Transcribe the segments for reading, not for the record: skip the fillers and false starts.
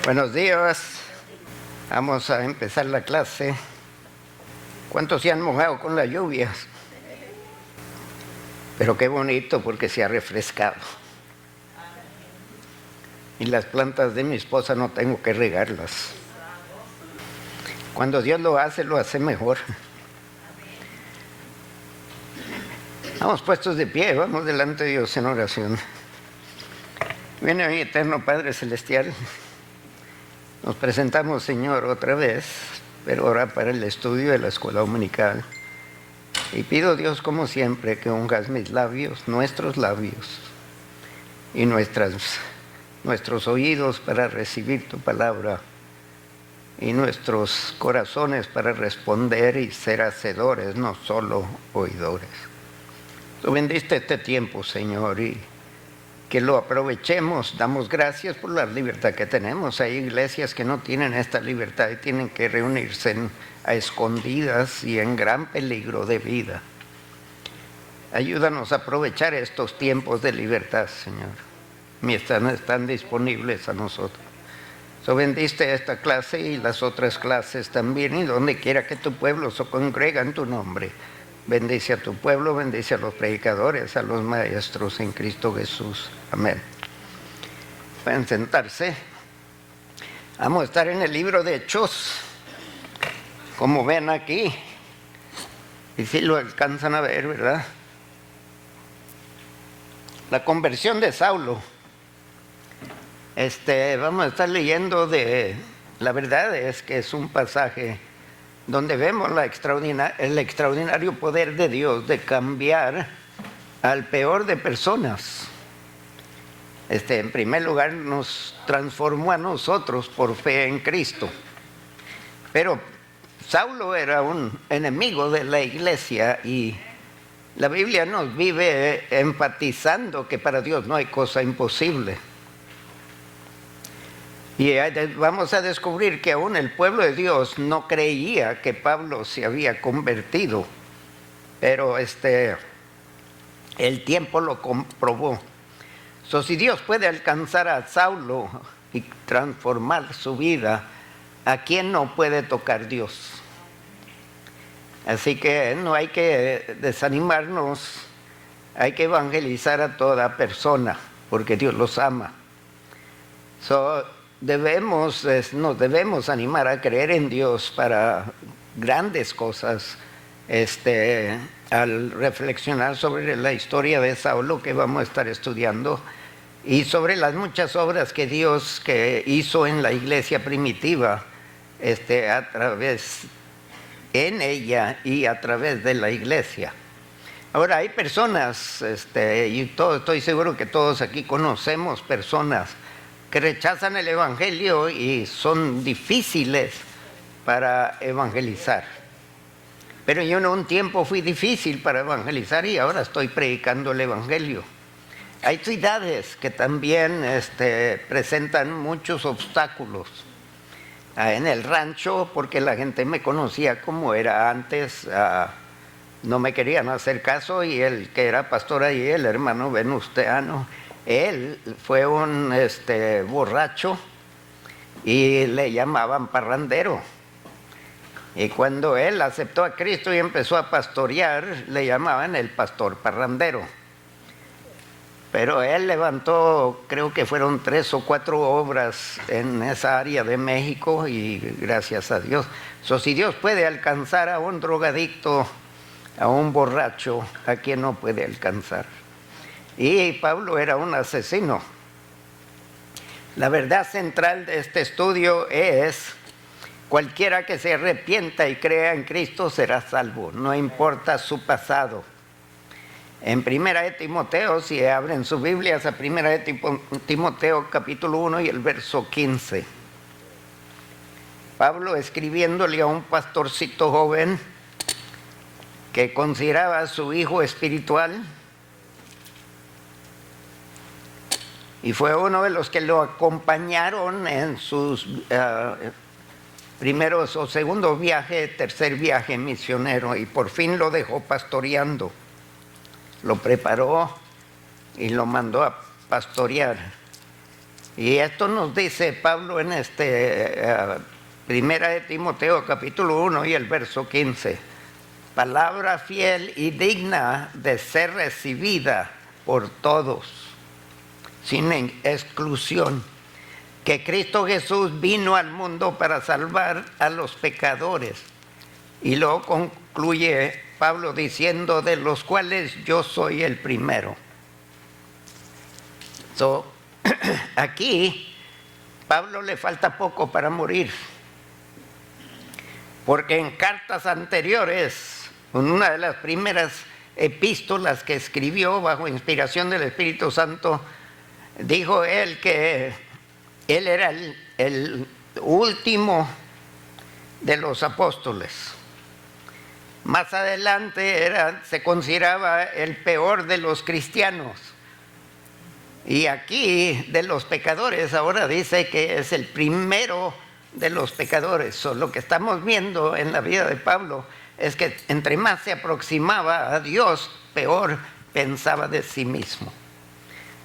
Buenos días. Vamos a empezar la clase. ¿Cuántos se han mojado con las lluvias? Pero qué bonito porque se ha refrescado. Y las plantas de mi esposa no tengo que regarlas. Cuando Dios lo hace mejor. Vamos puestos de pie, vamos delante de Dios en oración. Viene mi eterno Padre Celestial. Nos presentamos, Señor, otra vez, pero ahora para el estudio de la escuela dominical. Y pido, Dios, como siempre, que unjas mis labios, nuestros labios, y nuestros oídos para recibir tu palabra, y nuestros corazones para responder y ser hacedores, no solo oidores. Tú bendiste este tiempo, Señor, y que lo aprovechemos. Damos gracias por la libertad que tenemos. Hay iglesias que no tienen esta libertad y tienen que reunirse a escondidas y en gran peligro de vida. Ayúdanos a aprovechar estos tiempos de libertad, Señor, mientras están disponibles a nosotros. Bendiste esta clase y las otras clases también, y donde quiera que tu pueblo se congrega en tu nombre. Bendice a tu pueblo, bendice a los predicadores, a los maestros en Cristo Jesús. Amén. Pueden sentarse. Vamos a estar en el libro de Hechos, como ven aquí. Y si lo alcanzan a ver, ¿verdad? La conversión de Saulo. Vamos a estar leyendo la verdad es que es un pasaje donde vemos el extraordinario poder de Dios de cambiar al peor de personas. En primer lugar, nos transformó a nosotros por fe en Cristo. Pero Saulo era un enemigo de la iglesia y la Biblia nos vive enfatizando que para Dios no hay cosa imposible. Y vamos a descubrir que aún el pueblo de Dios no creía que Pablo se había convertido, pero el tiempo lo comprobó. Si Dios puede alcanzar a Saulo y transformar su vida, ¿a quién no puede tocar Dios? Así que no hay que desanimarnos, hay que evangelizar a toda persona, porque Dios los ama. Nos debemos animar a creer en Dios para grandes cosas. Al reflexionar sobre la historia de Saulo que vamos a estar estudiando y sobre las muchas obras que Dios hizo en la iglesia primitiva, en ella y a través de la iglesia. Ahora hay personas, estoy seguro que todos aquí conocemos personas que rechazan el evangelio y son difíciles para evangelizar. Pero yo en un tiempo fui difícil para evangelizar y ahora estoy predicando el evangelio. Hay ciudades que también presentan muchos obstáculos. En el rancho, porque la gente me conocía como era antes, no me querían hacer caso, y el que era pastor ahí, el hermano Venustiano, él fue un borracho y le llamaban parrandero. Y cuando él aceptó a Cristo y empezó a pastorear, le llamaban el pastor parrandero. Pero él levantó, creo que fueron 3 o 4 obras en esa área de México, y gracias a Dios. Si Dios puede alcanzar a un drogadicto, a un borracho, ¿a quién no puede alcanzar? Y Pablo era un asesino. La verdad central de este estudio es: cualquiera que se arrepienta y crea en Cristo será salvo, no importa su pasado. En Primera de Timoteo, si abren sus Biblias a Primera de Timoteo capítulo 1 y el verso 15. Pablo escribiéndole a un pastorcito joven que consideraba a su hijo espiritual, y fue uno de los que lo acompañaron en sus primeros o segundo viaje, tercer viaje misionero, y por fin lo dejó pastoreando. Lo preparó y lo mandó a pastorear. Y esto nos dice Pablo en Primera de Timoteo capítulo 1 y el verso 15. Palabra fiel y digna de ser recibida por todos, sin exclusión, que Cristo Jesús vino al mundo para salvar a los pecadores. Y luego concluye Pablo diciendo, de los cuales yo soy el primero. Aquí Pablo le falta poco para morir, porque en cartas anteriores, en una de las primeras epístolas que escribió bajo inspiración del Espíritu Santo, dijo él que él era el último de los apóstoles. Más adelante se consideraba el peor de los cristianos. Y aquí de los pecadores ahora dice que es el primero de los pecadores. Lo que estamos viendo en la vida de Pablo es que entre más se aproximaba a Dios, peor pensaba de sí mismo.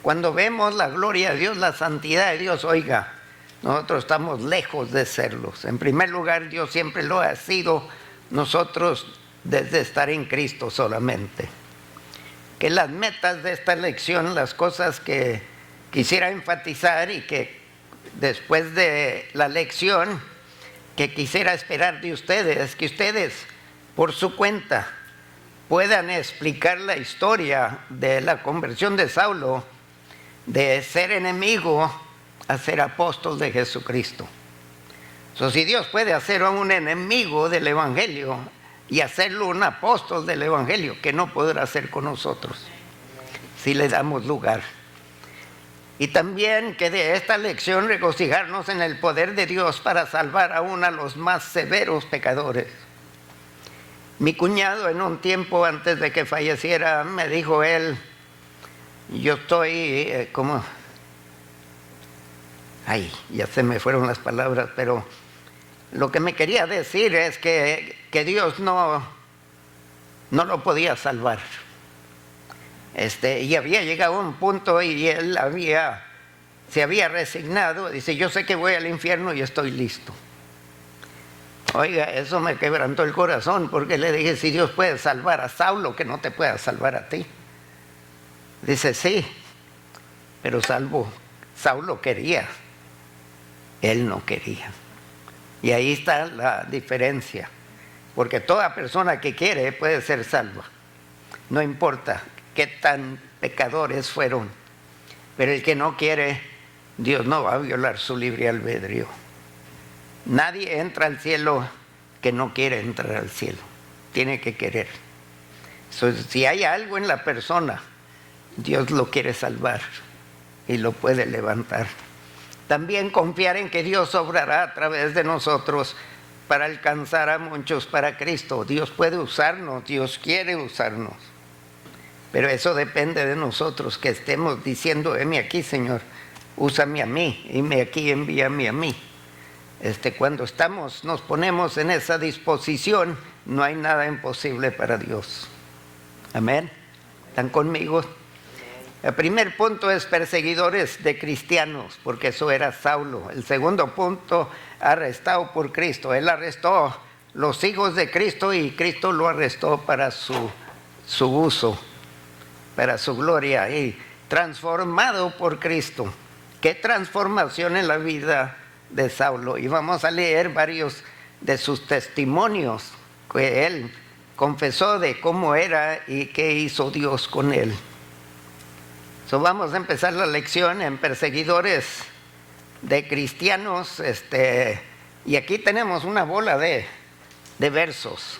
Cuando vemos la gloria de Dios, la santidad de Dios, oiga, nosotros estamos lejos de serlos. En primer lugar, Dios siempre lo ha sido, nosotros desde estar en Cristo solamente. Que las metas de esta lección, las cosas que quisiera enfatizar y que después de la lección que quisiera esperar de ustedes, que ustedes por su cuenta puedan explicar la historia de la conversión de Saulo, de ser enemigo a ser apóstol de Jesucristo. Si Dios puede hacer a un enemigo del Evangelio y hacerlo un apóstol del Evangelio, ¿qué no podrá hacer con nosotros si le damos lugar? Y también que de esta lección regocijarnos en el poder de Dios para salvar aún a los más severos pecadores. Mi cuñado, en un tiempo antes de que falleciera, me dijo él, yo estoy ya se me fueron las palabras, pero lo que me quería decir es que Dios no lo podía salvar. Y había llegado a un punto y él se había resignado. Dice, yo sé que voy al infierno y estoy listo. Oiga, eso me quebrantó el corazón, porque le dije, si Dios puede salvar a Saulo, que no te pueda salvar a ti. Dice, sí, pero Saulo quería, él no quería. Y ahí está la diferencia, porque toda persona que quiere puede ser salva, no importa qué tan pecadores fueron, pero el que no quiere, Dios no va a violar su libre albedrío. Nadie entra al cielo que no quiere entrar al cielo, tiene que querer. Si hay algo en la persona, Dios lo quiere salvar y lo puede levantar. También confiar en que Dios obrará a través de nosotros para alcanzar a muchos para Cristo. Dios puede usarnos, Dios quiere usarnos. Pero eso depende de nosotros, que estemos diciendo, heme aquí, Señor, úsame a mí, heme aquí, envíame a mí. Cuando nos ponemos en esa disposición, no hay nada imposible para Dios. Amén. ¿Están conmigo? El primer punto es perseguidores de cristianos, porque eso era Saulo. El segundo punto, arrestado por Cristo. Él arrestó los hijos de Cristo y Cristo lo arrestó para su uso, para su gloria, y transformado por Cristo. Qué transformación en la vida de Saulo. Y vamos a leer varios de sus testimonios que él confesó de cómo era y qué hizo Dios con él. Vamos a empezar la lección en perseguidores de cristianos, y aquí tenemos una bola de versos.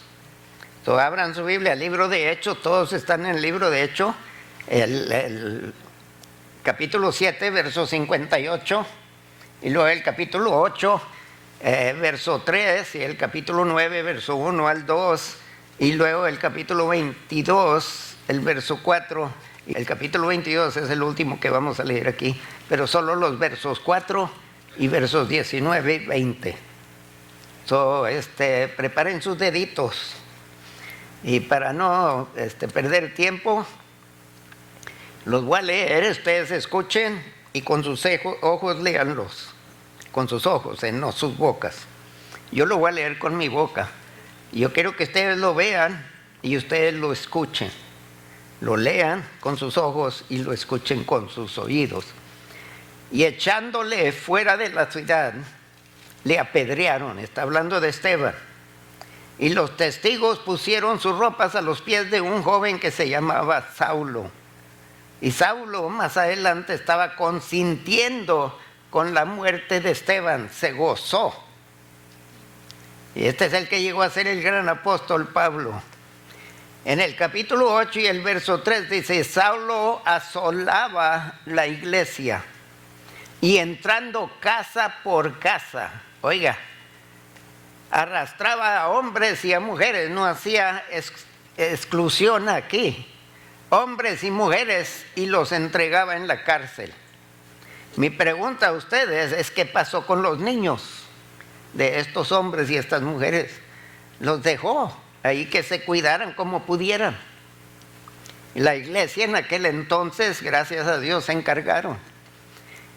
Abran su Biblia, el libro de Hechos, todos están en el libro de Hechos, el capítulo 7, verso 58, y luego el capítulo 8, verso 3, y el capítulo 9, verso 1 al 2, y luego el capítulo 22, el verso 4. El capítulo 22 es el último que vamos a leer aquí, pero solo los versos 4 y versos 19 y 20. Preparen sus deditos. Y para no perder tiempo, los voy a leer, ustedes escuchen y con sus ojos léanlos, con sus ojos, no sus bocas. Yo lo voy a leer con mi boca. Yo quiero que ustedes lo vean y ustedes lo escuchen. Lo lean con sus ojos y lo escuchen con sus oídos. Y echándole fuera de la ciudad, le apedrearon. Está hablando de Esteban. Y los testigos pusieron sus ropas a los pies de un joven que se llamaba Saulo. Y Saulo más adelante estaba consintiendo con la muerte de Esteban, se gozó. Y este es el que llegó a ser el gran apóstol Pablo. En el capítulo 8 y el verso 3 dice: Saulo asolaba la iglesia y entrando casa por casa, oiga, arrastraba a hombres y a mujeres, no hacía exclusión aquí, hombres y mujeres, y los entregaba en la cárcel. Mi pregunta a ustedes es: ¿qué pasó con los niños de estos hombres y estas mujeres? Los dejó ahí que se cuidaran como pudieran. Y la iglesia en aquel entonces, gracias a Dios, se encargaron.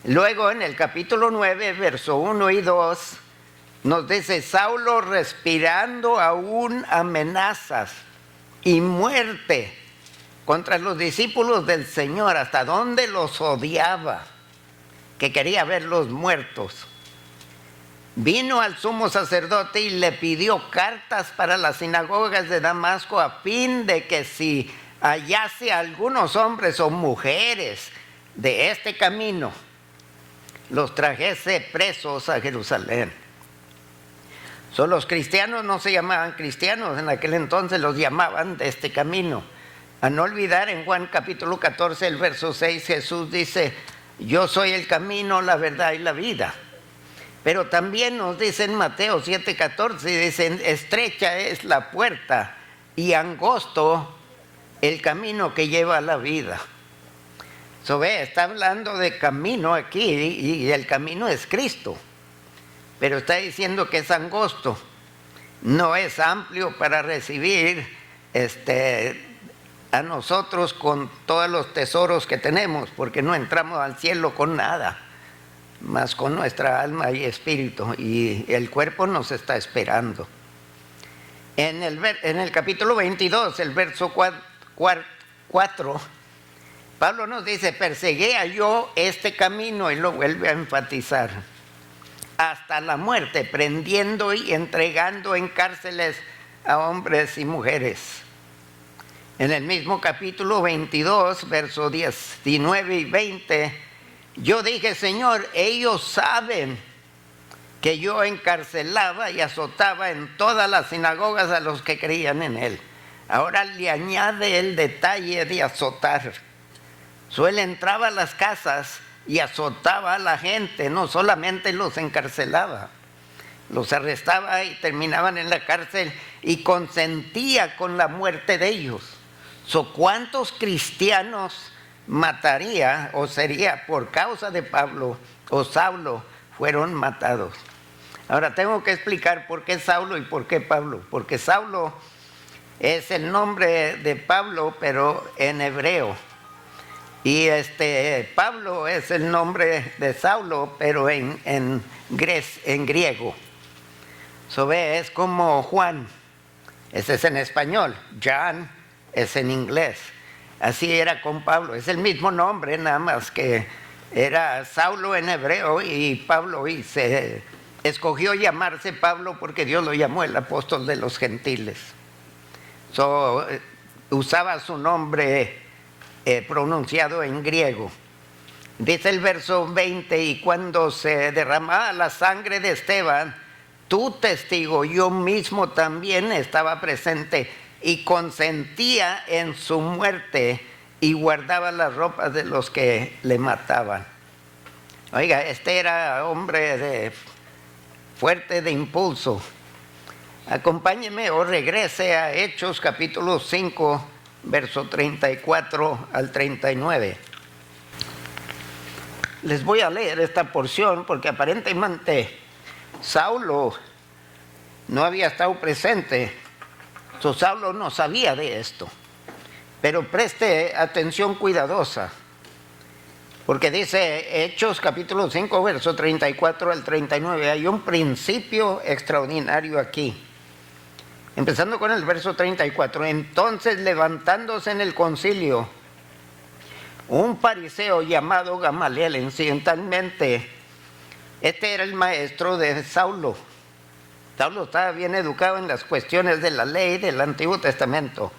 Luego en el capítulo 9, verso 1 y 2, nos dice: Saulo respirando aún amenazas y muerte contra los discípulos del Señor, hasta donde los odiaba, que quería verlos muertos. Vino al sumo sacerdote y le pidió cartas para las sinagogas de Damasco, a fin de que si hallase a algunos hombres o mujeres de este camino, los trajese presos a Jerusalén. Los cristianos no se llamaban cristianos, en aquel entonces los llamaban de este camino. A no olvidar, en Juan capítulo 14, el verso 6, Jesús dice: yo soy el camino, la verdad y la vida. Pero también nos dice en Mateo 7:14, dicen: estrecha es la puerta y angosto el camino que lleva a la vida. Está hablando de camino aquí, y el camino es Cristo. Pero está diciendo que es angosto, no es amplio para recibir a nosotros con todos los tesoros que tenemos, porque no entramos al cielo con nada, más con nuestra alma y espíritu, y el cuerpo nos está esperando. En el capítulo 22, el verso 4, Pablo nos dice: perseguía yo este camino, y lo vuelve a enfatizar, hasta la muerte, prendiendo y entregando en cárceles a hombres y mujeres. En el mismo capítulo 22, versos 19 y 20, yo dije: Señor, ellos saben que yo encarcelaba y azotaba en todas las sinagogas a los que creían en él. Ahora le añade el detalle de azotar. Él entraba a las casas y azotaba a la gente, no solamente los encarcelaba, los arrestaba y terminaban en la cárcel, y consentía con la muerte de ellos. ¿Cuántos cristianos mataría o sería por causa de Pablo o Saulo fueron matados? Ahora tengo que explicar por qué Saulo y por qué Pablo. Porque Saulo es el nombre de Pablo, pero en hebreo. Y Pablo es el nombre de Saulo, pero en griego. Es como Juan, ese es en español. John es en inglés. Así era con Pablo, es el mismo nombre, nada más que era Saulo en hebreo y Pablo, y se escogió llamarse Pablo porque Dios lo llamó el apóstol de los gentiles. Usaba su nombre pronunciado en griego. Dice el verso 20: y cuando se derramaba la sangre de Esteban, tu testigo, yo mismo también estaba presente, y consentía en su muerte y guardaba las ropas de los que le mataban. Oiga, era hombre fuerte de impulso. Acompáñeme o regrese a Hechos capítulo 5, verso 34 al 39. Les voy a leer esta porción porque aparentemente Saulo no había estado presente. Saulo no sabía de esto, pero preste atención cuidadosa. Porque dice Hechos capítulo 5, verso 34 al 39, hay un principio extraordinario aquí. Empezando con el verso 34, entonces levantándose en el concilio, un fariseo llamado Gamaliel, incidentalmente, este era el maestro de Saulo. Saulo estaba bien educado en las cuestiones de la ley del Antiguo Testamento.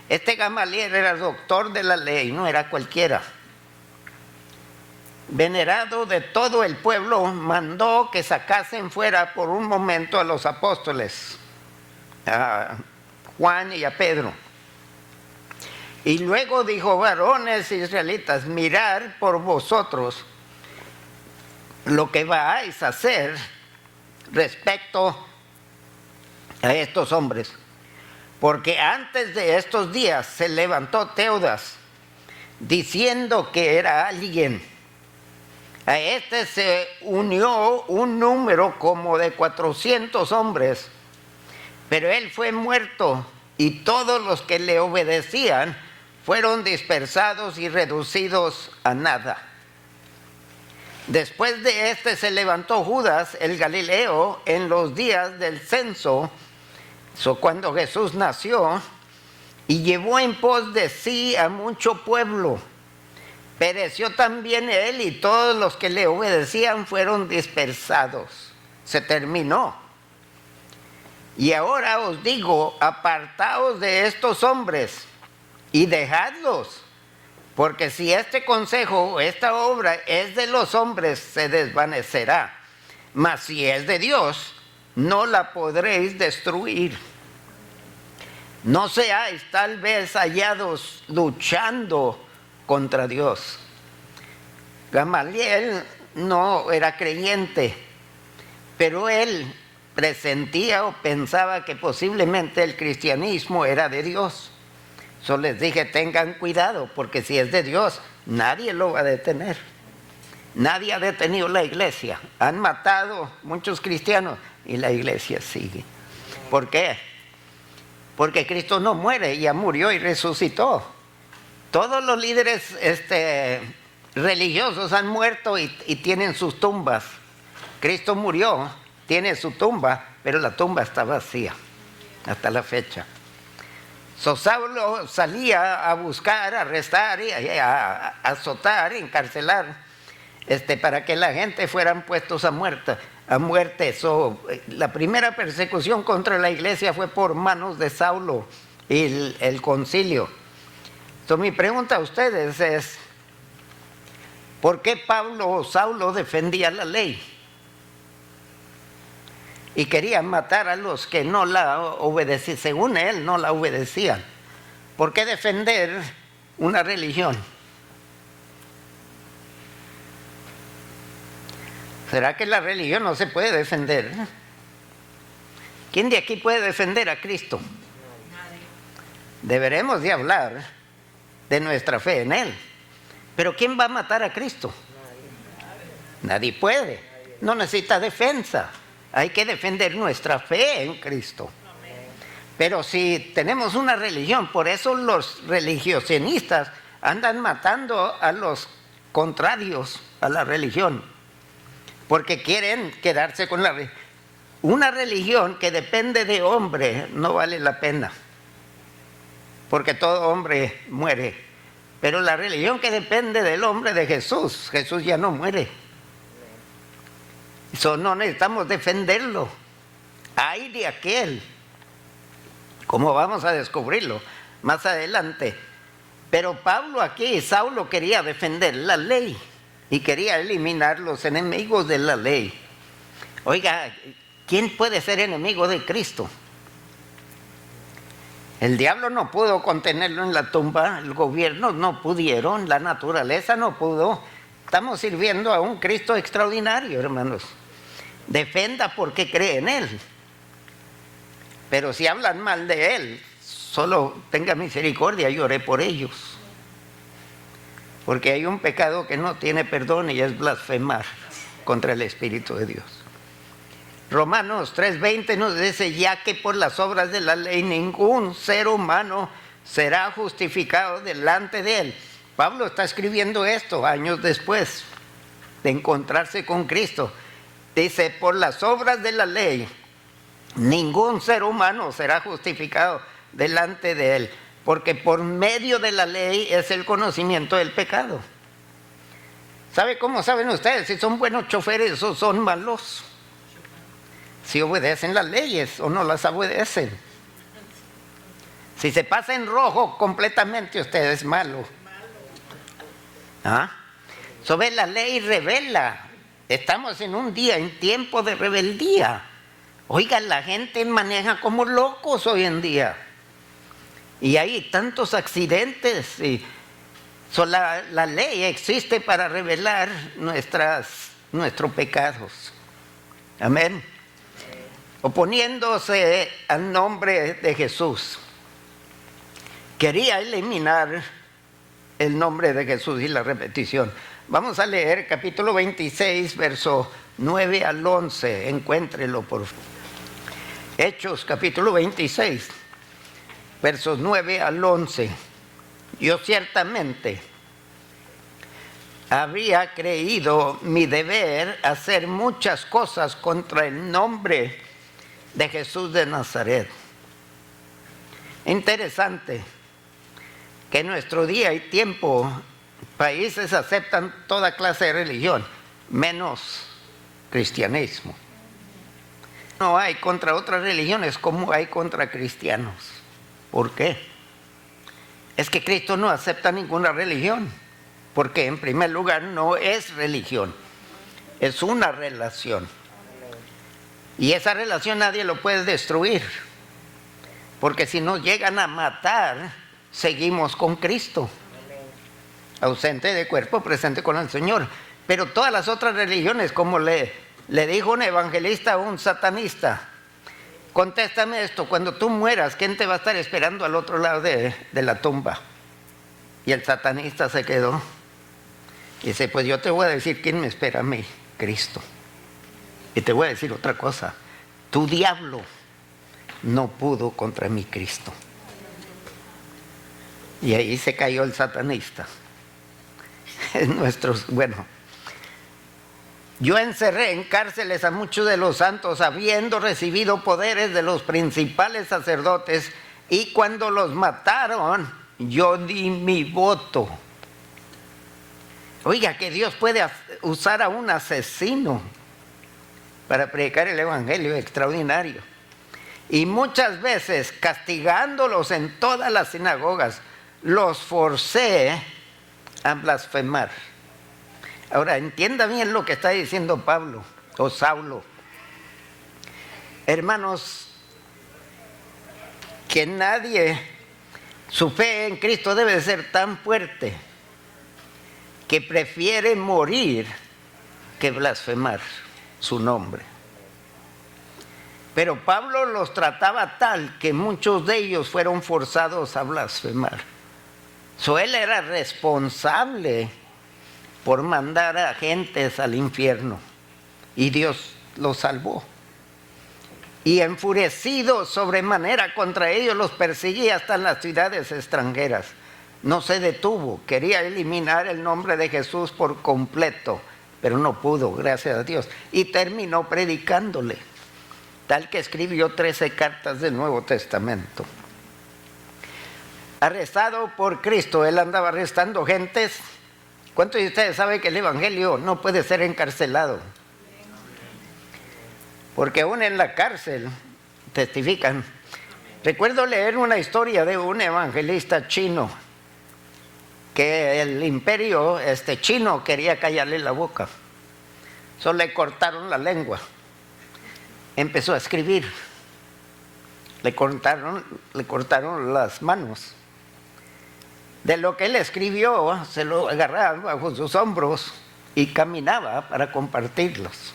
Este Gamaliel era doctor de la ley, no era cualquiera. Venerado de todo el pueblo, mandó que sacasen fuera por un momento a los apóstoles, a Juan y a Pedro. Y luego dijo: varones israelitas, mirad por vosotros lo que vais a hacer respecto a estos hombres. Porque antes de estos días se levantó Teudas, diciendo que era alguien. A este se unió un número como de 400 hombres, pero él fue muerto y todos los que le obedecían fueron dispersados y reducidos a nada. Después de este se levantó Judas el Galileo en los días del censo, cuando Jesús nació, y llevó en pos de sí a mucho pueblo. Pereció también él y todos los que le obedecían fueron dispersados. Se terminó. Y ahora os digo, apartaos de estos hombres y dejadlos, porque si este consejo, esta obra es de los hombres, se desvanecerá. Mas si es de Dios, no la podréis destruir. No seáis tal vez hallados luchando contra Dios. Gamaliel no era creyente, pero él presentía o pensaba que posiblemente el cristianismo era de Dios. Yo les dije, tengan cuidado, porque si es de Dios, nadie lo va a detener. Nadie ha detenido la iglesia. Han matado muchos cristianos y la iglesia sigue. ¿Por qué? Porque Cristo no muere, ya murió y resucitó. Todos los líderes religiosos han muerto y tienen sus tumbas. Cristo murió, tiene su tumba, pero la tumba está vacía hasta la fecha. Saulo salía a buscar, a arrestar, a azotar, encarcelar, para que la gente fueran puestos a muerte. La primera persecución contra la iglesia fue por manos de Saulo y el concilio. Entonces mi pregunta a ustedes es, ¿por qué Saulo defendía la ley? Y quería matar a los que no la obedecían, según él no la obedecían. ¿Por qué defender una religión? ¿Será que la religión no se puede defender? ¿Quién de aquí puede defender a Cristo? Deberemos de hablar de nuestra fe en Él. Pero ¿quién va a matar a Cristo? Nadie puede. No necesita defensa. Hay que defender nuestra fe en Cristo. Pero si tenemos una religión, por eso los religiosionistas andan matando a los contrarios a la religión, porque quieren quedarse con la religión. Una religión que depende de hombre no vale la pena, porque todo hombre muere. Pero la religión que depende del hombre de Jesús, Jesús ya no muere. Eso no necesitamos defenderlo. Ay de aquel. ¿Cómo vamos a descubrirlo más adelante? Pero Saulo quería defender la ley y quería eliminar los enemigos de la ley. Oiga, ¿quién puede ser enemigo de Cristo? El diablo no pudo contenerlo en la tumba, el gobierno no pudieron, la naturaleza no pudo. Estamos sirviendo a un Cristo extraordinario, hermanos. Defenda porque cree en Él. Pero si hablan mal de Él, solo tenga misericordia y ore por ellos. Porque hay un pecado que no tiene perdón y es blasfemar contra el Espíritu de Dios. Romanos 3:20 nos dice, ya que por las obras de la ley ningún ser humano será justificado delante de Él, Pablo está escribiendo esto años después de encontrarse con Cristo. Dice, por las obras de la ley, ningún ser humano será justificado delante de él, porque por medio de la ley es el conocimiento del pecado. ¿Sabe cómo saben ustedes si son buenos choferes o son malos? Si obedecen las leyes o no las obedecen. Si se pasa en rojo completamente, usted es malo. Sobre la ley revela. Estamos en un día, en tiempo de rebeldía. Oiga, la gente maneja como locos hoy en día. Y hay tantos accidentes. La ley existe para revelar nuestros pecados. Amén. Oponiéndose al nombre de Jesús. Quería eliminar el nombre de Jesús y la repetición. Vamos a leer capítulo 26, verso 9 al 11. Encuéntrelo, por favor. Hechos, capítulo 26, versos 9 al 11. Yo ciertamente habría creído mi deber hacer muchas cosas contra el nombre de Jesús de Nazaret. Interesante que en nuestro día y tiempo países aceptan toda clase de religión, menos cristianismo. No hay contra otras religiones como hay contra cristianos. ¿Por qué? Es que Cristo no acepta ninguna religión, porque en primer lugar no es religión, es una relación. Y esa relación nadie lo puede destruir, porque si nos llegan a matar, seguimos con Cristo, ausente de cuerpo, presente con el Señor. Pero todas las otras religiones, como le dijo un evangelista a un satanista, contéstame esto, cuando tú mueras, ¿quién te va a estar esperando al otro lado de la tumba? Y el satanista se quedó y dice, pues yo te voy a decir quién me espera a mí, Cristo. Y te voy a decir otra cosa, tu diablo no pudo contra mi Cristo. Y ahí se cayó el satanista. Yo encerré en cárceles a muchos de los santos, habiendo recibido poderes de los principales sacerdotes, y cuando los mataron, yo di mi voto. Oiga, que Dios puede usar a un asesino para predicar el evangelio, extraordinario. Y muchas veces, castigándolos en todas las sinagogas, los forcé a blasfemar. Ahora, entienda bien lo que está diciendo Pablo o Saulo. Hermanos, que su fe en Cristo debe ser tan fuerte que prefiere morir que blasfemar su nombre. Pero Pablo los trataba tal que muchos de ellos fueron forzados a blasfemar. Él era responsable por mandar a gentes al infierno, y Dios los salvó. Y enfurecido sobremanera contra ellos, los perseguía hasta en las ciudades extranjeras. No se detuvo, quería eliminar el nombre de Jesús por completo, pero no pudo, gracias a Dios. Y terminó predicándole, tal que escribió 13 cartas del Nuevo Testamento. Arrestado por Cristo, él andaba arrestando gentes. ¿Cuántos de ustedes saben que el evangelio no puede ser encarcelado? Porque aún en la cárcel testifican. Recuerdo leer una historia de un evangelista chino, que el imperio chino quería callarle la boca. Solo le cortaron la lengua. Empezó a escribir. Le cortaron las manos. De lo que él escribió, se lo agarraban bajo sus hombros y caminaba para compartirlos.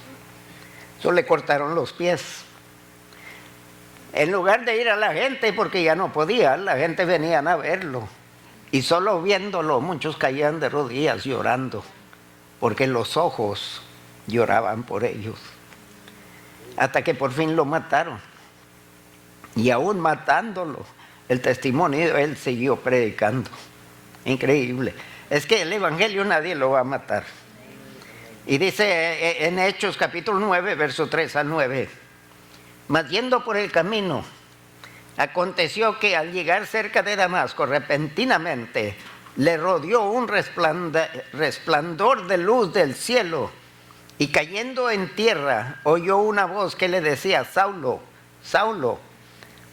Solo le cortaron los pies. En lugar de ir a la gente, porque ya no podía, la gente venía a verlo. Y solo viéndolo, muchos caían de rodillas llorando, porque los ojos lloraban por ellos. Hasta que por fin lo mataron. Y aún matándolo, el testimonio de él siguió predicando. Increíble. es que el evangelio nadie lo va a matar. Y dice en Hechos capítulo 9, verso 3 al 9, mas yendo por el camino, aconteció que al llegar cerca de Damasco, repentinamente le rodeó un resplandor de luz del cielo, y cayendo en tierra, oyó una voz que le decía: Saulo, Saulo,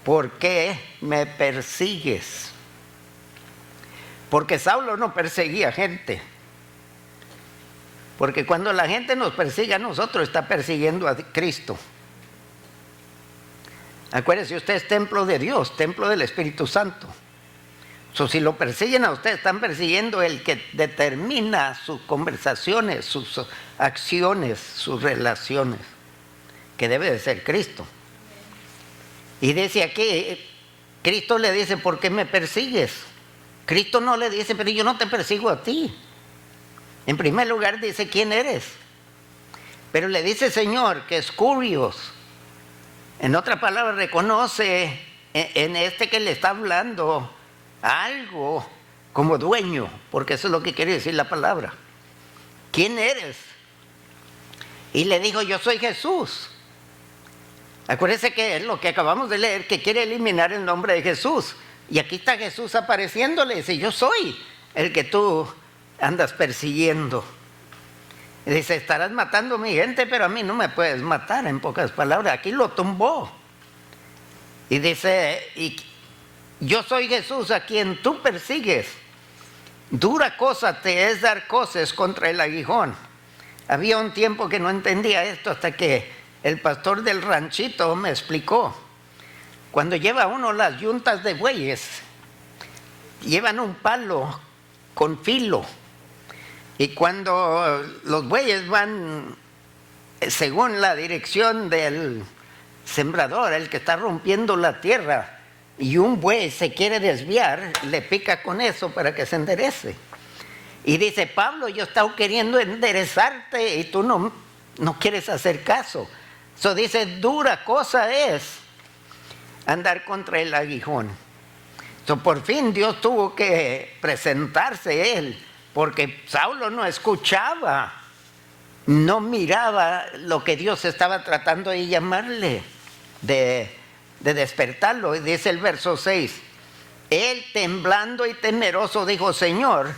¿por qué me persigues? Porque Saulo no perseguía gente. Porque cuando la gente nos persigue a nosotros, está persiguiendo a Cristo. Acuérdese, usted es templo de Dios, templo del Espíritu Santo. Si lo persiguen a usted, están persiguiendo el que determina sus conversaciones, sus acciones, sus relaciones, que debe de ser Cristo. Y dice aquí, Cristo le dice: ¿por qué me persigues? Cristo no le dice: pero yo no te persigo a ti. En primer lugar dice: ¿quién eres? Pero le dice: Señor, que es curios. En otra palabra, reconoce en este que le está hablando algo como dueño, porque eso es lo que quiere decir la palabra. ¿Quién eres? Y le dijo: yo soy Jesús. Acuérdense que es lo que acabamos de leer, que quiere eliminar el nombre de Jesús. Y aquí está Jesús apareciéndole, dice: yo soy el que tú andas persiguiendo. Y dice: estarás matando a mi gente, pero a mí no me puedes matar. En pocas palabras, aquí lo tumbó. Y dice: y yo soy Jesús a quien tú persigues. Dura cosa te es dar coces contra el aguijón. Había un tiempo que no entendía esto, hasta que el pastor del ranchito me explicó. Cuando lleva uno las yuntas de bueyes, llevan un palo con filo, y cuando los bueyes van según la dirección del sembrador, el que está rompiendo la tierra, y un buey se quiere desviar, le pica con eso para que se enderece. Y dice: Pablo, yo he estado queriendo enderezarte y tú no quieres hacer caso. Eso dice: dura cosa es andar contra el aguijón. Por fin Dios tuvo que presentarse él, porque Saulo no escuchaba, no miraba lo que Dios estaba tratando de llamarle, de despertarlo. Y dice el verso 6, él temblando y temeroso dijo: Señor,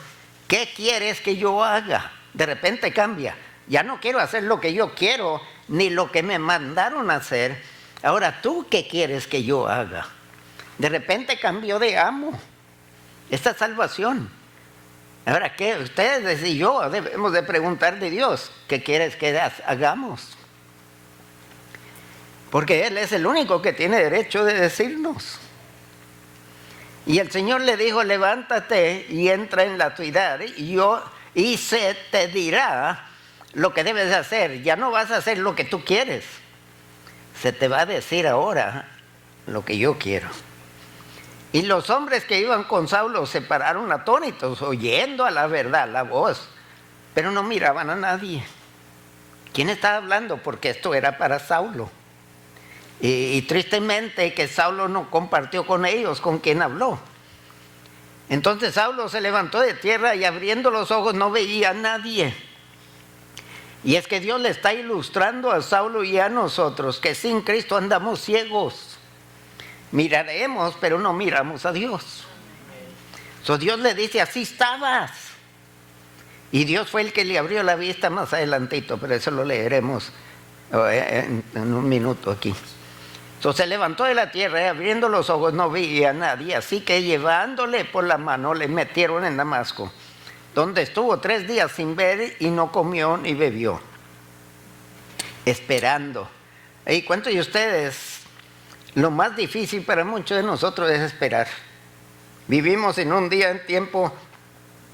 ¿qué quieres que yo haga? De repente cambia: ya no quiero hacer lo que yo quiero, ni lo que me mandaron a hacer. Ahora, ¿tú qué quieres que yo haga? De repente cambió de amo. Esta salvación. Ahora, ¿qué? Ustedes y yo debemos de preguntar de Dios: ¿qué quieres que hagamos? Porque Él es el único que tiene derecho de decirnos. Y el Señor le dijo: levántate y entra en la ciudad, y se te dirá lo que debes de hacer. Ya no vas a hacer lo que tú quieres, se te va a decir ahora lo que yo quiero. Y los hombres que iban con Saulo se pararon atónitos, oyendo a la verdad la voz, pero no miraban a nadie. ¿Quién estaba hablando? Porque esto era para Saulo. Y tristemente que Saulo no compartió con ellos con quien habló. Entonces Saulo se levantó de tierra y abriendo los ojos no veía a nadie. Y es que Dios le está ilustrando a Saulo y a nosotros que sin Cristo andamos ciegos. Miraremos, pero no miramos a Dios. Dios le dice: así estabas. Y Dios fue el que le abrió la vista más adelantito, pero eso lo leeremos en un minuto aquí. Se levantó de la tierra y abriendo los ojos no veía a nadie, así que llevándole por la mano le metieron en Damasco, donde estuvo 3 días sin ver y no comió ni bebió, esperando. ¿Y cuántos de ustedes? Lo más difícil para muchos de nosotros es esperar. Vivimos en un día en tiempo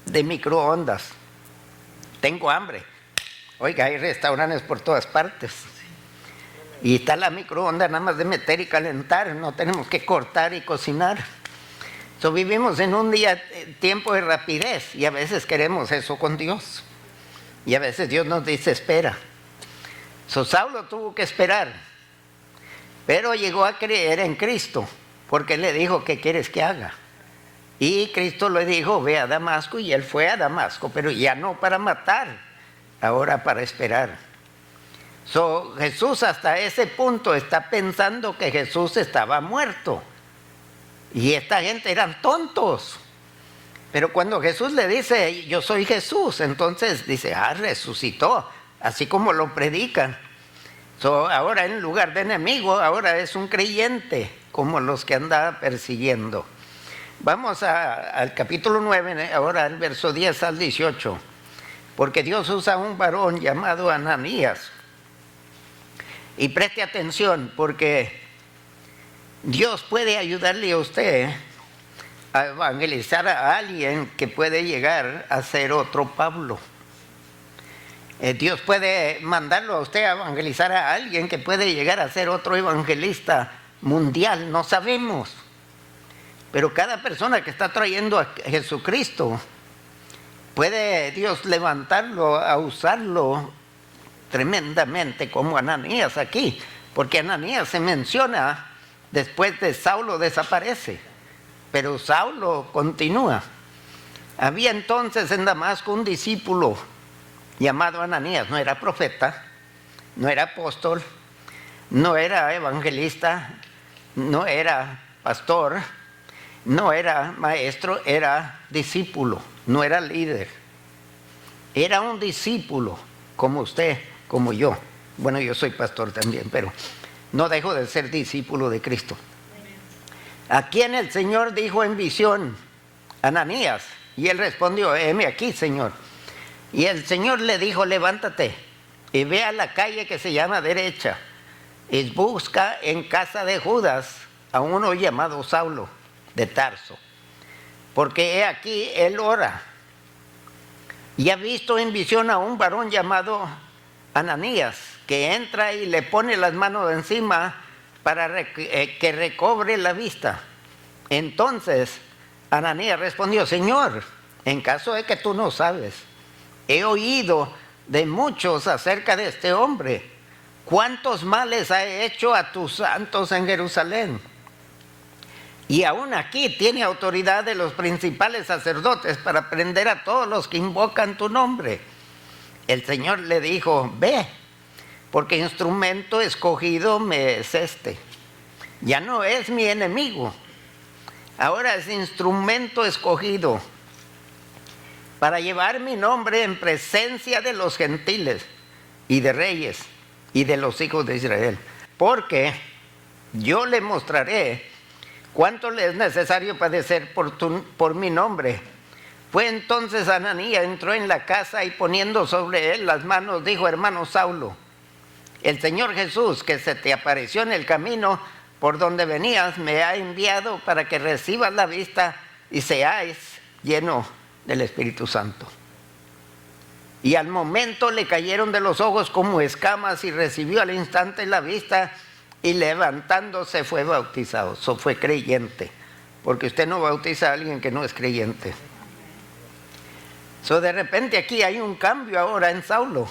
de microondas. Tengo hambre. Oiga, hay restaurantes por todas partes. Y está la microonda nada más de meter y calentar. No tenemos que cortar y cocinar. Vivimos en un día, tiempo de rapidez. Y a veces queremos eso con Dios. Y a veces Dios nos dice: espera. Saulo tuvo que esperar. Pero llegó a creer en Cristo, porque le dijo: ¿qué quieres que haga? Y Cristo le dijo, ve a Damasco, y él fue a Damasco, pero ya no para matar, ahora para esperar. Jesús hasta ese punto está pensando que Jesús estaba muerto. Y esta gente eran tontos. Pero cuando Jesús le dice, yo soy Jesús, entonces dice, resucitó, así como lo predican. Ahora en lugar de enemigo, ahora es un creyente, como los que andaba persiguiendo. Vamos al capítulo 9, ahora el verso 10 al 18. Porque Dios usa a un varón llamado Ananías. Y preste atención, porque Dios puede ayudarle a usted a evangelizar a alguien que puede llegar a ser otro Pablo. Dios puede mandarlo a usted a evangelizar a alguien que puede llegar a ser otro evangelista mundial, no sabemos. Pero cada persona que está trayendo a Jesucristo, puede Dios levantarlo, a usarlo tremendamente, como Ananías aquí, porque Ananías se menciona después de Saulo desaparece, pero Saulo continúa. Había entonces en Damasco un discípulo llamado Ananías, no era profeta, no era apóstol, no era evangelista, no era pastor, no era maestro, era discípulo, no era líder. Era un discípulo, como usted, como yo. Bueno, yo soy pastor también, pero no dejo de ser discípulo de Cristo. A quien el Señor dijo en visión, Ananías, y él respondió, heme aquí, Señor. Y el Señor le dijo, levántate y ve a la calle que se llama Derecha, y busca en casa de Judas a uno llamado Saulo de Tarso, porque he aquí él ora. Y ha visto en visión a un varón llamado Ananías, que entra y le pone las manos encima para que recobre la vista. Entonces Ananías respondió, Señor, en caso de que tú no sabes, he oído de muchos acerca de este hombre, cuántos males ha hecho a tus santos en Jerusalén. Y aún aquí tiene autoridad de los principales sacerdotes para prender a todos los que invocan tu nombre. El Señor le dijo, ve, porque instrumento escogido me es este. Ya no es mi enemigo, ahora es instrumento escogido para llevar mi nombre en presencia de los gentiles y de reyes y de los hijos de Israel. Porque yo le mostraré cuánto le es necesario padecer por mi nombre. Fue entonces Ananías, entró en la casa y poniendo sobre él las manos, dijo, hermano Saulo, el Señor Jesús que se te apareció en el camino por donde venías, me ha enviado para que recibas la vista y seáis lleno del Espíritu Santo. Y al momento le cayeron de los ojos como escamas y recibió al instante la vista y levantándose fue bautizado. Eso fue creyente, porque usted no bautiza a alguien que no es creyente. De repente aquí hay un cambio ahora en Saulo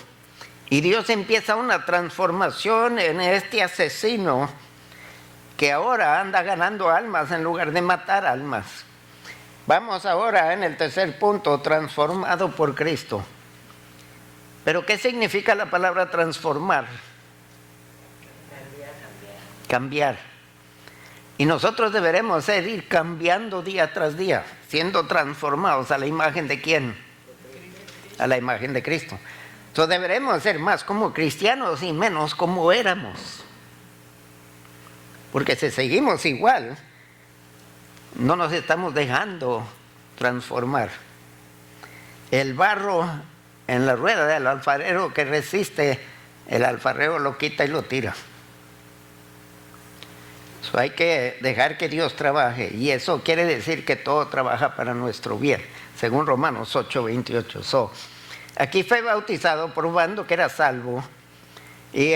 y Dios empieza una transformación en este asesino que ahora anda ganando almas en lugar de matar almas. Vamos ahora en el tercer punto, transformado por Cristo. ¿Pero qué significa la palabra transformar? Cambiar. Y nosotros deberemos ir cambiando día tras día, siendo transformados a la imagen de ¿quién? A la imagen de Cristo. Entonces deberemos ser más como cristianos y menos como éramos. Porque si seguimos igual, no nos estamos dejando transformar. El barro en la rueda del alfarero que resiste, el alfarero lo quita y lo tira. Hay que dejar que Dios trabaje, y eso quiere decir que todo trabaja para nuestro bien, según Romanos 8:28. Aquí fue bautizado probando que era salvo. Y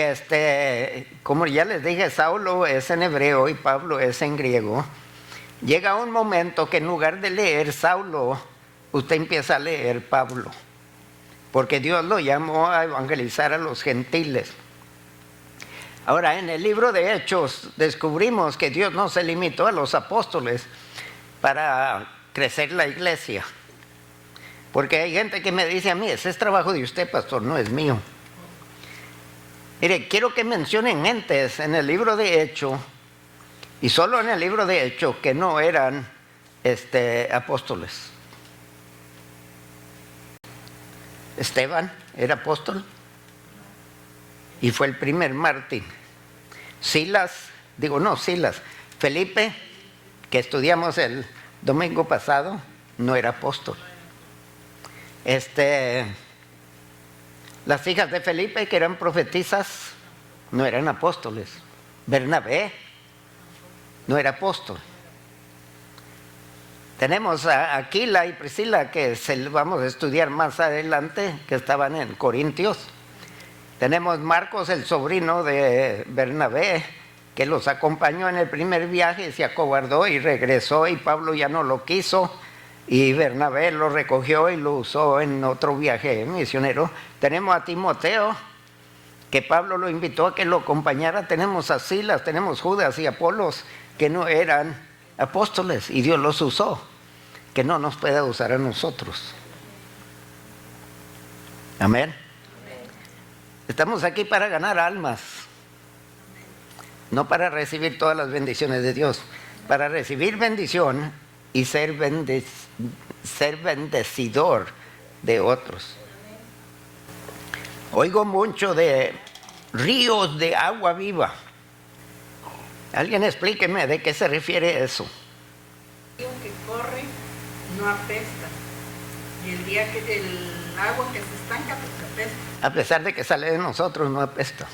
como ya les dije, Saulo es en hebreo y Pablo es en griego. Llega un momento que en lugar de leer Saulo, usted empieza a leer Pablo, porque Dios lo llamó a evangelizar a los gentiles. Ahora, en el libro de Hechos descubrimos que Dios no se limitó a los apóstoles para crecer la iglesia. Porque hay gente que me dice a mí, ese es trabajo de usted, pastor, no es mío. Mire, quiero que mencionen gentes en el libro de Hechos, y solo en el libro de Hechos, que no eran apóstoles. Esteban era apóstol y fue el primer mártir. Felipe, que estudiamos el domingo pasado, no era apóstol. Las hijas de Felipe, que eran profetisas, no eran apóstoles. Bernabé no era apóstol. Tenemos a Aquila y Priscila, que vamos a estudiar más adelante, que estaban en Corintios. Tenemos Marcos, el sobrino de Bernabé, que los acompañó en el primer viaje, se acobardó y regresó, y Pablo ya no lo quiso, y Bernabé lo recogió y lo usó en otro viaje misionero. Tenemos a Timoteo, que Pablo lo invitó a que lo acompañara. Tenemos a Silas, tenemos Judas y Apolos, que no eran apóstoles, y Dios los usó, que no nos pueda usar a nosotros. Amén. Estamos aquí para ganar almas, no para recibir todas las bendiciones de Dios, para recibir bendición y ser bendecidor de otros. Oigo mucho de ríos de agua viva. Alguien explíqueme de qué se refiere eso. El río que corre no apesta, y el día que el agua que se estanca pues apesta. A pesar de que sale de nosotros, no apesta.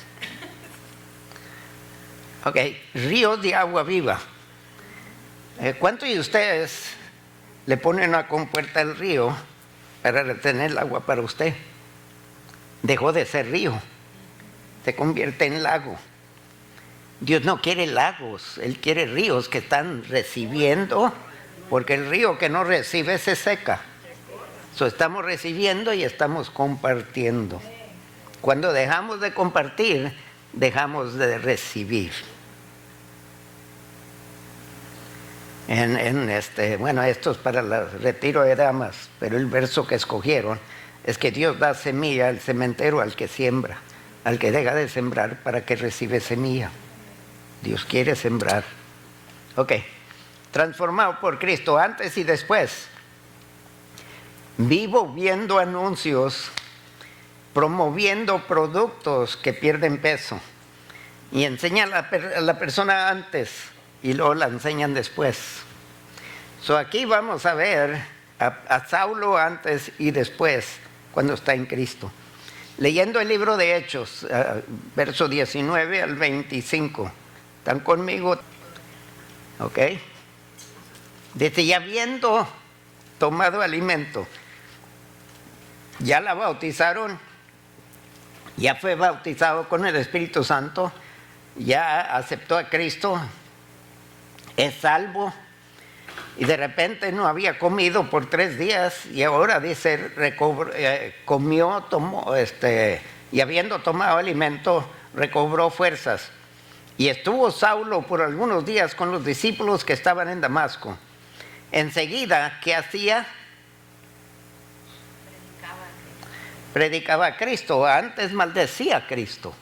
Ok, ríos de agua viva. ¿Cuántos de ustedes le ponen una compuerta al río para retener el agua para usted? Dejó de ser río, se convierte en lago. Dios no quiere lagos, Él quiere ríos que están recibiendo, porque el río que no recibe se seca. Estamos recibiendo y estamos compartiendo. Cuando dejamos de compartir, dejamos de recibir. Esto es para el retiro de damas, pero el verso que escogieron es que Dios da semilla al cementero, al que siembra, al que deja de sembrar para que recibe semilla. Dios quiere sembrar. Ok, transformado por Cristo antes y después. Vivo viendo anuncios promoviendo productos que pierden peso, y enseñan a la persona antes y luego la enseñan después. Aquí vamos a ver a Saulo antes y después, cuando está en Cristo. Leyendo el libro de Hechos, verso 19 al 25. ¿Están conmigo? Ok. Dice, y habiendo tomado alimento, ya la bautizaron, ya fue bautizado con el Espíritu Santo, ya aceptó a Cristo, es salvo, y de repente no había comido por 3 días, y ahora dice, comió, tomó, y habiendo tomado alimento, recobró fuerzas. Y estuvo Saulo por algunos días con los discípulos que estaban en Damasco. Enseguida, ¿qué hacía? Predicaba a Cristo. Antes maldecía a Cristo.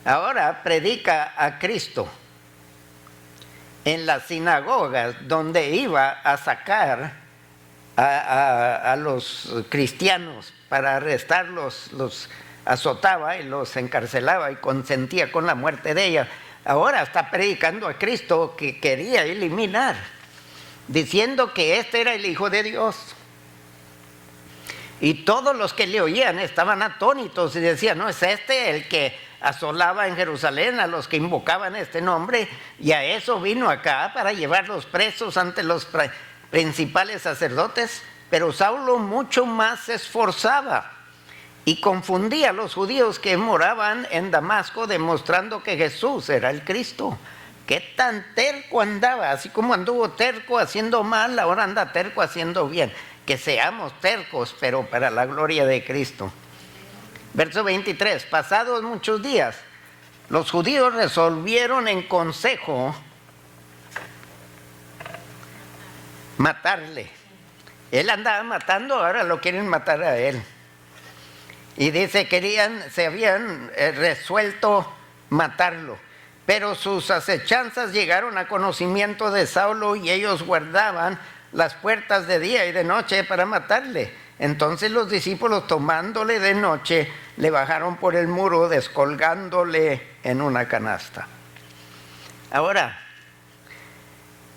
Ahora predica a Cristo. En las sinagogas donde iba a sacar a los cristianos para arrestarlos, los azotaba y los encarcelaba y consentía con la muerte de ella. Ahora está predicando a Cristo, que quería eliminar, diciendo que este era el Hijo de Dios. Y todos los que le oían estaban atónitos y decían, ¿no es este el que asolaba en Jerusalén a los que invocaban este nombre? Y a eso vino acá, para llevarlos presos ante los principales sacerdotes. Pero Saulo mucho más se esforzaba y confundía a los judíos que moraban en Damasco, demostrando que Jesús era el Cristo. ¿Qué tan terco andaba? Así como anduvo terco haciendo mal, ahora anda terco haciendo bien. Que seamos tercos, pero para la gloria de Cristo. Verso 23, pasados muchos días, los judíos resolvieron en consejo matarle. Él andaba matando, ahora lo quieren matar a él. Y dice, se habían resuelto matarlo. Pero sus acechanzas llegaron a conocimiento de Saulo y ellos guardaban las puertas de día y de noche para matarle. Entonces los discípulos, tomándole de noche, le bajaron por el muro, descolgándole en una canasta. Ahora,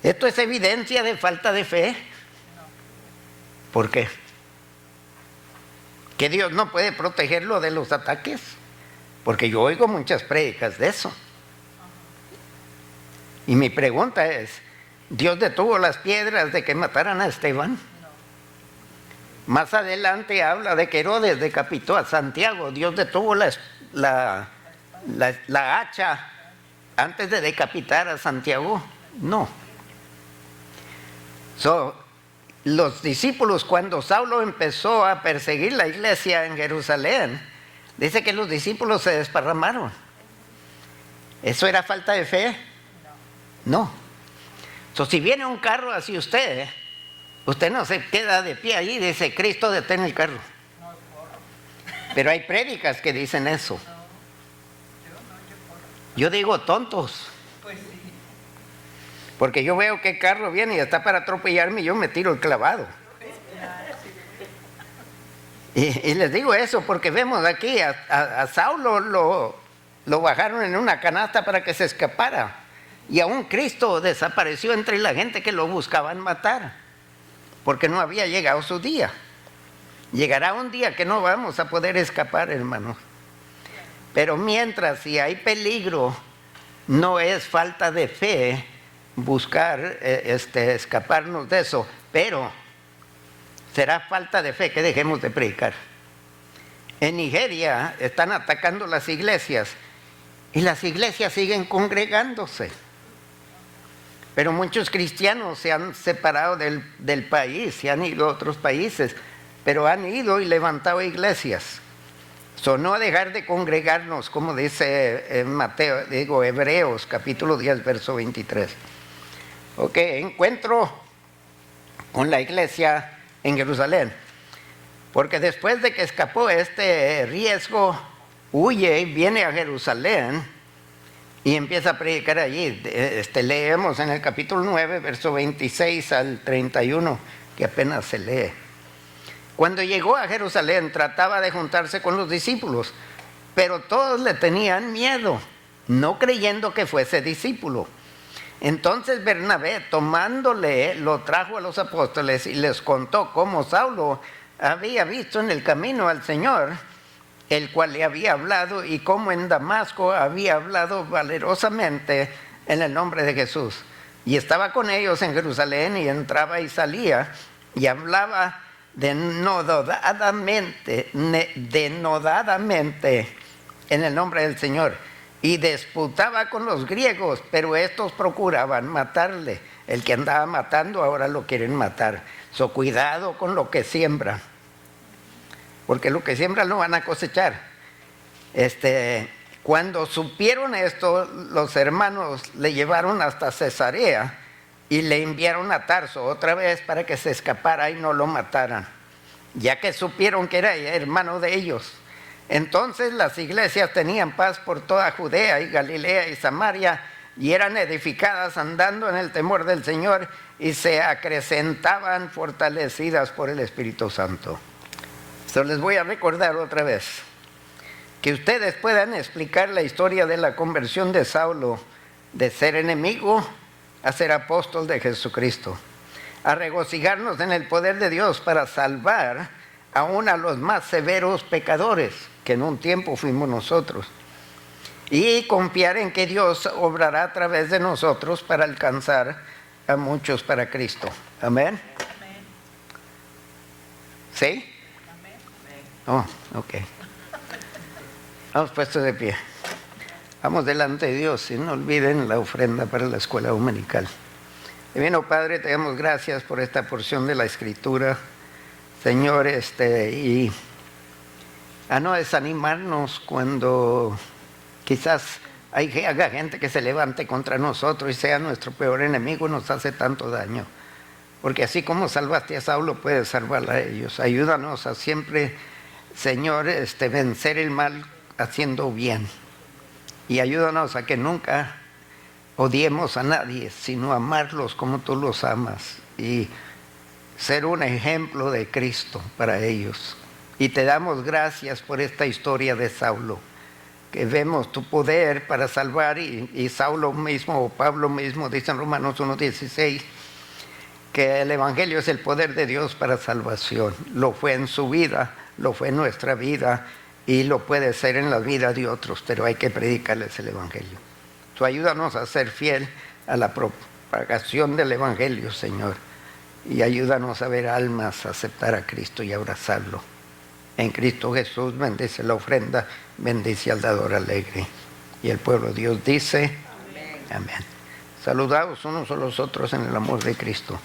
¿esto es evidencia de falta de fe? ¿Por qué? ¿Que Dios no puede protegerlo de los ataques? Porque yo oigo muchas prédicas de eso. Y mi pregunta es, ¿Dios detuvo las piedras de que mataran a Esteban? Más adelante habla de que Herodes decapitó a Santiago. ¿Dios detuvo la hacha antes de decapitar a Santiago? No. Los discípulos, cuando Saulo empezó a perseguir la iglesia en Jerusalén, dice que los discípulos se desparramaron. ¿Eso era falta de fe? No. Si viene un carro hacia usted no se queda de pie allí y dice, Cristo, detén el carro. Pero hay prédicas que dicen eso. Yo digo tontos. Porque yo veo que el carro viene y está para atropellarme y yo me tiro el clavado. Y les digo eso porque vemos aquí a Saulo lo bajaron en una canasta para que se escapara. Y aún Cristo desapareció entre la gente que lo buscaban matar, porque no había llegado su día. Llegará un día que no vamos a poder escapar, hermanos. Pero mientras, si hay peligro, no es falta de fe buscar escaparnos de eso, pero será falta de fe que dejemos de predicar. En Nigeria están atacando las iglesias y las iglesias siguen congregándose. Pero muchos cristianos se han separado del país, se han ido a otros países, pero han ido y levantado iglesias. No dejar de congregarnos, como dice Hebreos, capítulo 10, verso 23. Ok, encuentro con la iglesia en Jerusalén, porque después de que escapó este riesgo, huye y viene a Jerusalén y empieza a predicar allí. Leemos en el capítulo 9, verso 26 al 31, que apenas se lee. Cuando llegó a Jerusalén, trataba de juntarse con los discípulos, pero todos le tenían miedo, no creyendo que fuese discípulo. Entonces Bernabé, tomándole, lo trajo a los apóstoles y les contó cómo Saulo había visto en el camino al Señor, el cual le había hablado, y cómo en Damasco había hablado valerosamente en el nombre de Jesús. Y estaba con ellos en Jerusalén, y entraba y salía, y hablaba denodadamente en el nombre del Señor. Y disputaba con los griegos, pero estos procuraban matarle. El que andaba matando ahora lo quieren matar. Cuidado con lo que siembran, porque lo que siembran lo van a cosechar. Cuando supieron esto, los hermanos le llevaron hasta Cesarea y le enviaron a Tarso otra vez para que se escapara y no lo mataran, ya que supieron que era hermano de ellos. Entonces las iglesias tenían paz por toda Judea y Galilea y Samaria, y eran edificadas andando en el temor del Señor, y se acrecentaban fortalecidas por el Espíritu Santo. Les voy a recordar otra vez, que ustedes puedan explicar la historia de la conversión de Saulo, de ser enemigo a ser apóstol de Jesucristo, a regocijarnos en el poder de Dios para salvar aún a los más severos pecadores, que en un tiempo fuimos nosotros, y confiar en que Dios obrará a través de nosotros para alcanzar a muchos para Cristo. Amén. ¿Sí? Oh, ok. Vamos puestos de pie. Vamos delante de Dios y no olviden la ofrenda para la escuela dominical. Divino Padre, te damos gracias por esta porción de la Escritura, Señor, y a no desanimarnos cuando quizás haya gente que se levante contra nosotros y sea nuestro peor enemigo y nos hace tanto daño. porque así como salvaste a Saulo, puedes salvar a ellos. Ayúdanos a siempre, Señor, vencer el mal haciendo bien. Y ayúdanos a que nunca odiemos a nadie, sino amarlos como tú los amas. Y ser un ejemplo de Cristo para ellos. Y te damos gracias por esta historia de Saulo, que vemos tu poder para salvar, y Saulo mismo, o Pablo mismo, dice en Romanos 1:16, que el Evangelio es el poder de Dios para salvación. Lo fue en su vida, lo fue en nuestra vida, y lo puede ser en la vida de otros, pero hay que predicarles el Evangelio. Tú ayúdanos a ser fiel a la propagación del Evangelio, Señor, y ayúdanos a ver almas, a aceptar a Cristo y abrazarlo. En Cristo Jesús bendice la ofrenda, bendice al dador alegre. Y el pueblo de Dios dice, amén. Saludaos unos a los otros en el amor de Cristo.